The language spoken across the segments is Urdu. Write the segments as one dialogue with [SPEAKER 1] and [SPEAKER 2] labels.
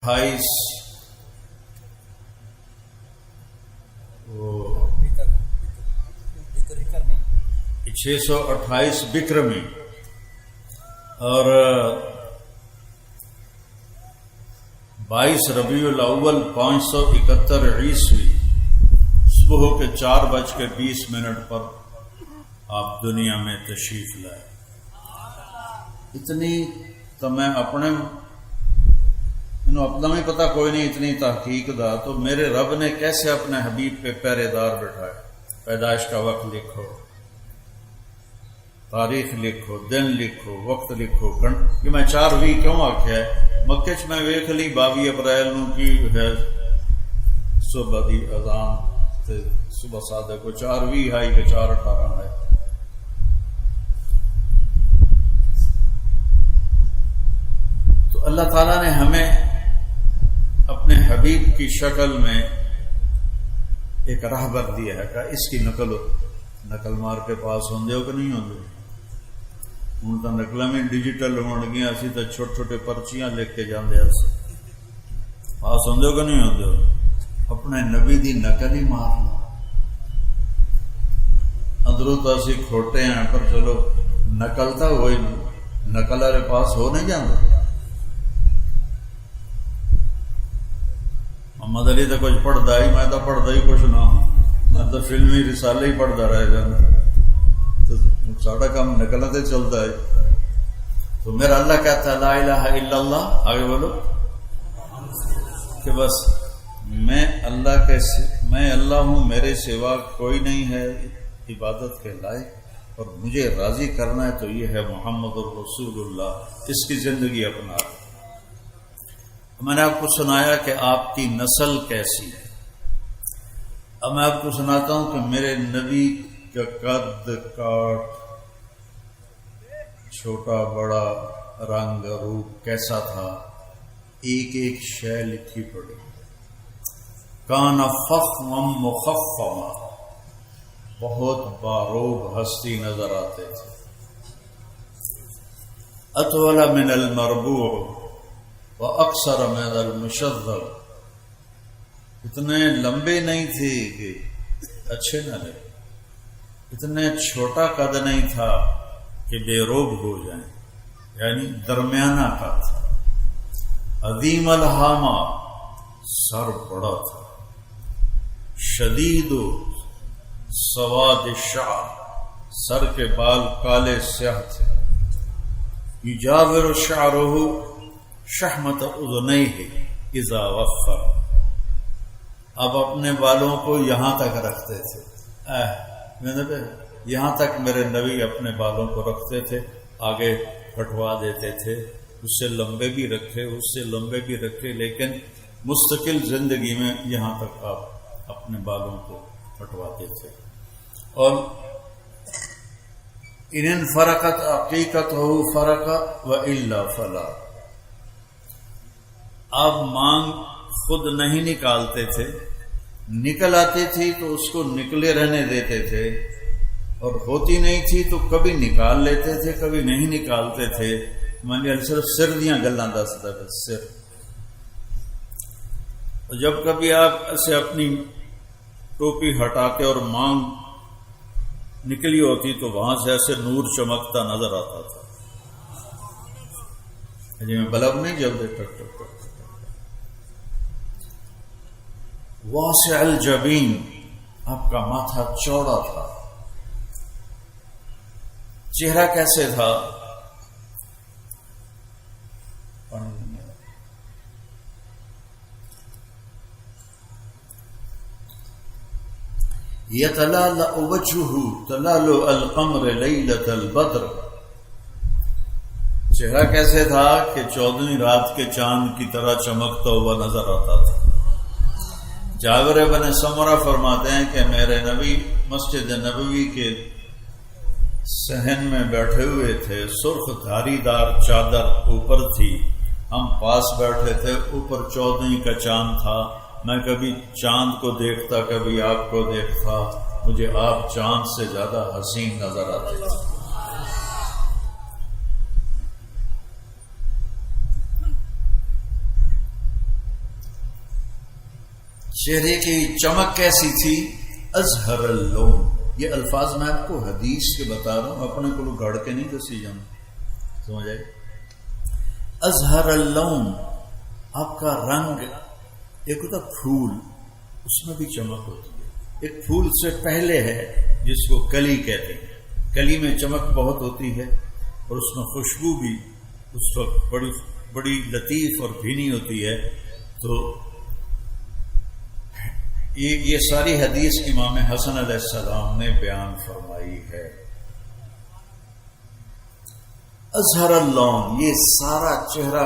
[SPEAKER 1] 28 628 بکرمی اور 22 ربیع الاول 571 عیسوی صبح کے 4:20 پر آپ دنیا میں تشریف لائے۔ اتنی تو میں اپنا بھی پتہ کوئی نہیں، اتنی تحقیق دا تو میرے رب نے کیسے اپنے حبیب پہ پہرے دار بٹھائے۔ پیدائش کا وقت لکھو، تاریخ لکھو، دن لکھو، وقت لکھو۔ کہ میں 4 کیوں آکھیا ہے؟ مکے چ میں ویکھ لی 22 اپریل نو کی ہے صبح دی اذان تے صبح صادق کو 4 ہے کہ 4:18 ہے۔ تو اللہ تعالیٰ نے ہمیں اپنے حبیب کی شکل میں ایک راہبر دیا ہے کہ اس کی نقل مار کے پاس ہوندے ہو کہ نہیں ہوندے؟ ہوں تو نقل میں ڈیجیٹل ہون گیا، اسی تو چھوٹے چھوٹے پرچیاں لکھ کے جاندے پاس ہوندے ہو کہ نہیں ہوندے ہو؟ اپنے نبی دی نقل ہی مار لو۔ اندروں تو اسی کھوٹے ہیں پر چلو نقل تو ہوئی نقل والے پاس ہو نہیں جاندے۔ محمد علی تو کچھ پڑھتا ہی، میں تو پڑھتا ہی کچھ نہ ہوں، میں تو فلمی رسالے ہی پڑھتا رہ جانا، تو ساڑھا کام نکلتے چلتا ہے۔ تو میرا اللہ کہتا ہے لا الہ الا اللہ، آگے بولو کہ بس میں اللہ ہوں، میرے سوا کوئی نہیں ہے عبادت کے لائق، اور مجھے راضی کرنا ہے تو یہ ہے محمد الرسول اللہ، اس کی زندگی اپنا۔ میں نے آپ کو سنایا کہ آپ کی نسل کیسی ہے، اب میں آپ کو سناتا ہوں کہ میرے نبی کا قد کاٹ، چھوٹا بڑا، رنگ روپ کیسا تھا، ایک ایک شے لکھی پڑی۔ کان فخما مخفما، بہت باروب ہستی نظر آتے تھے۔ اطول من المربوع وَأَقْصَرَ مِنَ الْمُشَذَّبِ، اتنے لمبے نہیں تھے کہ اچھے نہ لگے، اتنے چھوٹا قد نہیں تھا کہ بے روب ہو جائیں، یعنی درمیانہ قد تھا۔ عظیم الحامہ، سر بڑا تھا۔ شدید سواد الشعر، سر کے بال کالے سیاہ تھے۔ یجاور شعرہ شحمت اذنیہ اذا وفر، اب اپنے بالوں کو یہاں تک رکھتے تھے، یہاں تک میرے نبی اپنے بالوں کو رکھتے تھے، آگے کٹوا دیتے تھے، اس سے لمبے بھی رکھے، اس سے لمبے بھی رکھے، لیکن مستقل زندگی میں یہاں تک آپ اپنے بالوں کو کٹواتے تھے۔ اور ان فرقت عقیقتہ فرق والا فلا، آپ مانگ خود نہیں نکالتے تھے، نکل آتی تھی تو اس کو نکلے رہنے دیتے تھے، اور ہوتی نہیں تھی تو کبھی نکال لیتے تھے کبھی نہیں نکالتے تھے۔ میں نے صرف سر دیاں گلاں دسدا ہے، سر۔ جب کبھی آپ ایسے اپنی ٹوپی ہٹاتے اور مانگ نکلی ہوتی تو وہاں سے ایسے نور چمکتا نظر آتا تھا، جی میں بلب نہیں جلدے ٹک ٹک ٹک۔ واسع الجبین، آپ کا ماتھا چوڑا تھا۔ چہرہ کیسے تھا؟ یتلالأ وجهه تلالؤ القمر لیلۃ البدر، چہرہ کیسے تھا کہ 14ویں رات کے چاند کی طرح چمکتا ہوا نظر آتا تھا۔ جابر بن سمرہ فرماتے ہیں کہ میرے نبی مسجد نبوی کے صحن میں بیٹھے ہوئے تھے، سرخ دھاری دار چادر اوپر تھی، ہم پاس بیٹھے تھے، اوپر 14ویں کا چاند تھا۔ میں کبھی چاند کو دیکھتا کبھی آپ کو دیکھتا، مجھے آپ چاند سے زیادہ حسین نظر آتے تھے۔ چہرے کی چمک کیسی تھی؟ ازہر اللون. یہ الفاظ میں آپ کو حدیث کے بتا رہا ہوں، اپنے کو گھڑ کے نہیں دسی جاؤں، سمجھ آئے؟ ازہر اللون، آپ کا رنگ. ایک ہوتا پھول، اس میں بھی چمک ہوتی ہے. ایک پھول سے پہلے ہے جس کو کلی کہتے ہیں. کلی میں چمک بہت ہوتی ہے اور اس میں خوشبو بھی اس وقت بڑی لطیف اور بھینی ہوتی ہے. تو یہ ساری حدیث امام حسن علیہ السلام نے بیان فرمائی ہے. ازہر اللون، یہ سارا چہرہ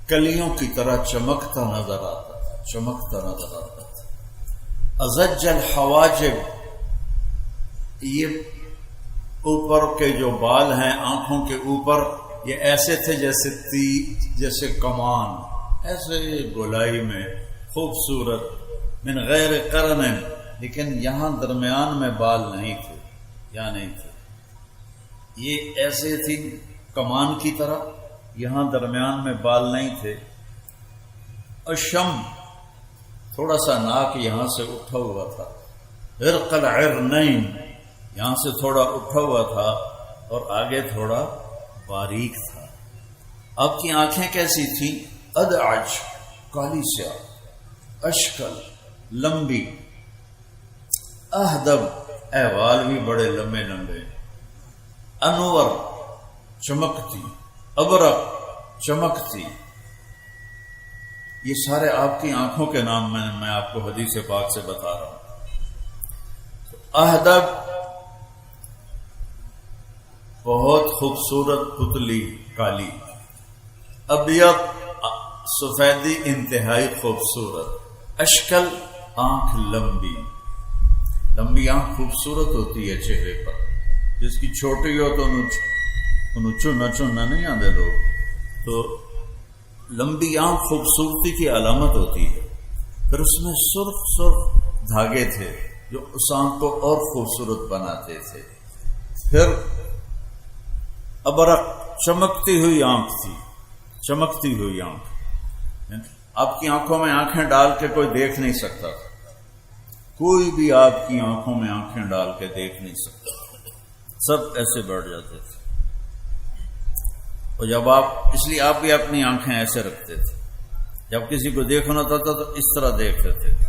[SPEAKER 1] کلیوں کی طرح چمکتا نظر آتا تھا، چمکتا نظر آتا تھا. ازج الحواجب، یہ اوپر کے جو بال ہیں آنکھوں کے اوپر، یہ ایسے تھے جیسے کمان، ایسے گولائی میں خوبصورت. من غیر قرن، لیکن یہاں درمیان میں بال نہیں تھے، یہاں نہیں تھے. یہ ایسے تھی کمان کی طرح، یہاں درمیان میں بال نہیں تھے. اشم، تھوڑا سا ناک یہاں سے اٹھا ہوا تھا. عرق العرنین، یہاں سے تھوڑا اٹھا ہوا تھا اور آگے تھوڑا باریک تھا. آپ کی آنکھیں کیسی تھیں؟ ادعج، کالی سیاہ. اشکل، لمبی. اہدب، احوال بھی بڑے لمبے لمبے. انور، چمکتی. ابرق، چمکتی. یہ سارے آپ کی آنکھوں کے نام میں آپ کو حدیث پاک سے بتا رہا ہوں. اہدب، بہت خوبصورت پتلی کالی. ابیض، سفیدی انتہائی خوبصورت. اشکل، آنکھ لمبی. لمبی آنکھ خوبصورت ہوتی ہے چہرے پر. جس کی چھوٹی ہو تو چننا نہیں آتے لوگ. تو لمبی آنکھ خوبصورتی کی علامت ہوتی ہے. پھر اس میں سرخ دھاگے تھے جو اس آنکھ کو اور خوبصورت بناتے تھے. پھر ابرق، چمکتی ہوئی آنکھ تھی، چمکتی ہوئی آنکھ. آپ کی آنکھوں میں آنکھیں ڈال کے کوئی دیکھ نہیں سکتا تھا. کوئی بھی آپ کی آنکھوں میں آنکھیں ڈال کے دیکھ نہیں سکتا. سب ایسے بیٹھ جاتے تھے. اور جب اس لیے آپ بھی اپنی آنکھیں ایسے رکھتے تھے. جب کسی کو دیکھنا ہوتا تھا تو اس طرح دیکھ لیتے تھے.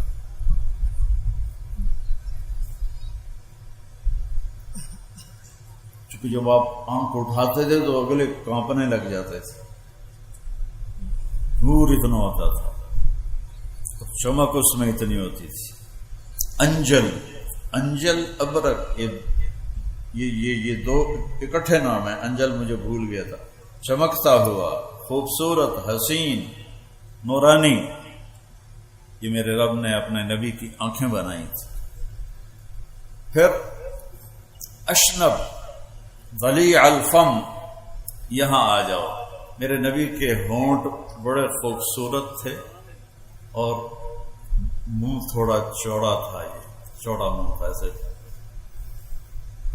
[SPEAKER 1] چونکہ جب آپ آنکھ اٹھاتے تھے تو اگلے کانپنے لگ جاتے تھے. نور اتنا ہوتا تھا، چمک اس میں اتنی ہوتی تھی. انجل، انجل، ابرق، یہ دو اکٹھے نام ہیں. انجل مجھے بھول گیا تھا. چمکتا ہوا، خوبصورت، حسین، نورانی. یہ میرے رب نے اپنے نبی کی آنکھیں بنائی تھی. پھر اشنب، ضلیع الفم. یہاں آ جاؤ. میرے نبی کے ہونٹ بڑے خوبصورت تھے اور منہ تھوڑا چوڑا تھا. یہ چوڑا منہ تھا، ایسے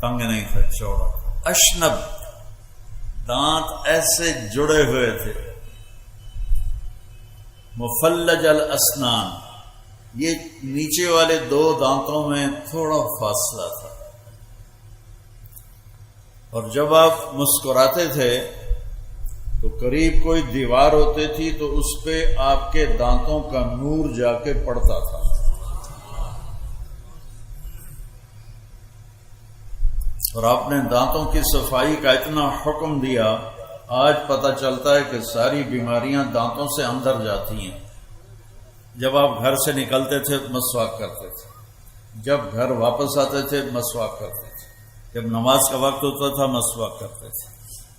[SPEAKER 1] تنگ نہیں تھا، چوڑا. اشنب، دانت ایسے جڑے ہوئے تھے. مفلج الاسنان، یہ نیچے والے دو دانتوں میں تھوڑا فاصلہ تھا. اور جب آپ مسکراتے تھے تو قریب کوئی دیوار ہوتی تھی تو اس پہ آپ کے دانتوں کا نور جا کے پڑتا تھا. اور آپ نے دانتوں کی صفائی کا اتنا حکم دیا، آج پتہ چلتا ہے کہ ساری بیماریاں دانتوں سے اندر جاتی ہیں. جب آپ گھر سے نکلتے تھے مسواک کرتے تھے، جب گھر واپس آتے تھے مسواک کرتے تھے، جب نماز کا وقت ہوتا تھا مسواک کرتے تھے،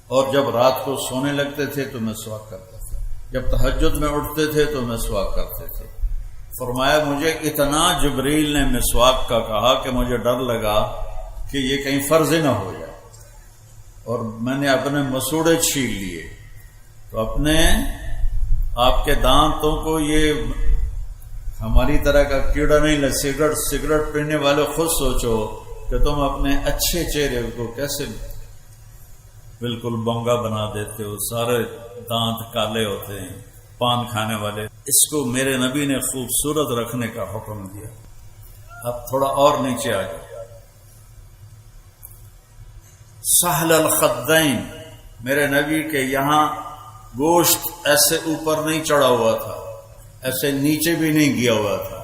[SPEAKER 1] اور جب رات کو سونے لگتے تھے تو مسواک کرتے تھے، جب تہجد میں اٹھتے تھے تو مسواک کرتے تھے. فرمایا مجھے اتنا جبریل نے مسواک کا کہا کہ مجھے ڈر لگا کہ یہ کہیں فرض نہ ہو جائے، اور میں نے اپنے مسوڑے چھیل لیے. تو اپنے آپ کے دانتوں کو یہ ہماری طرح کا کیڑا نہیں لگ. سگریٹ پینے والے خود سوچو کہ تم اپنے اچھے چہرے کو کیسے بالکل بونگا بنا دیتے ہو. سارے دانت کالے ہوتے ہیں. پان کھانے والے اس کو میرے نبی نے خوبصورت رکھنے کا حکم دیا. اب تھوڑا اور نیچے آ گئے. سہل الخدین، میرے نبی کے یہاں گوشت ایسے اوپر نہیں چڑھا ہوا تھا، ایسے نیچے بھی نہیں گیا ہوا تھا.